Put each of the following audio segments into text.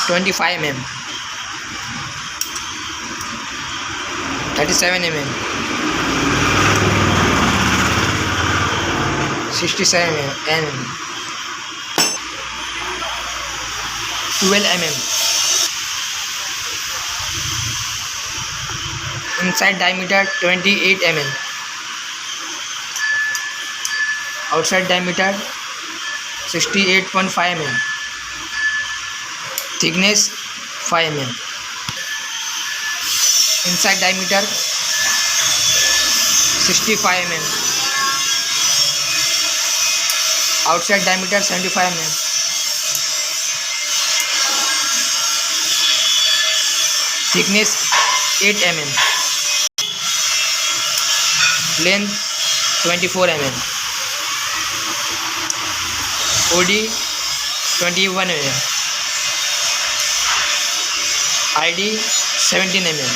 25 mm, 37 mm, 67 mm, 12 mm. Inside diameter 28 mm, outside diameter 68.5 mm, thickness 5 mm. Inside diameter 65 mm, outside diameter 75 mm, thickness 8 mm, length 24 mm, OD 21 mm, ID 17 mm,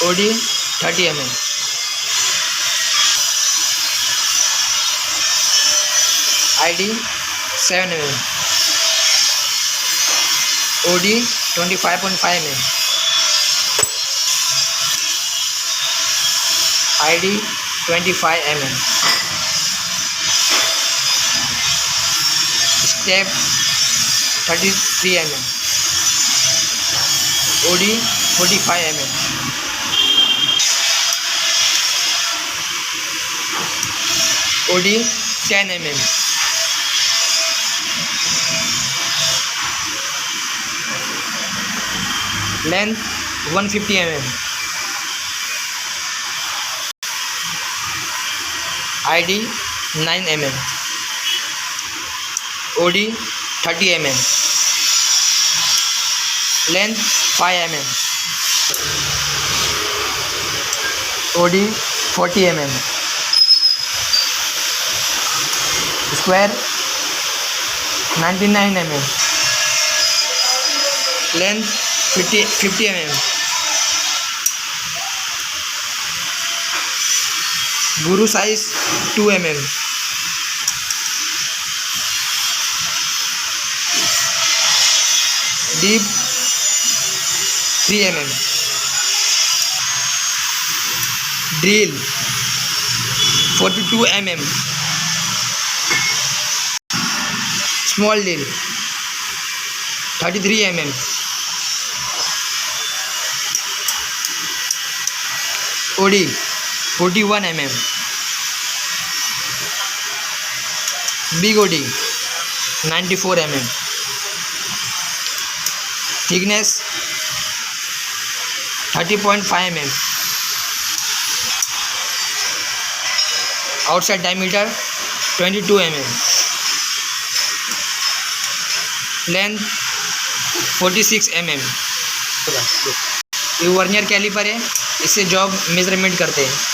OD 30 mm, ID 7 mm, OD 25.5 mm, ID 25 mm, step 33 mm, OD 45 mm, OD 10 mm, length 150 mm, ID 9 mm, OD 30 mm, length 5 mm, OD 40 mm, square 99 mm, length 50 mm, guru size 2 mm, deep 3 mm, drill 42 mm, small drill 33 mm, OD 41 mm, big OD 94 mm, thickness 30.5 mm, outside diameter 22 mm, length 46 mm. ये vernier caliper है, इससे job measurement करते हैं।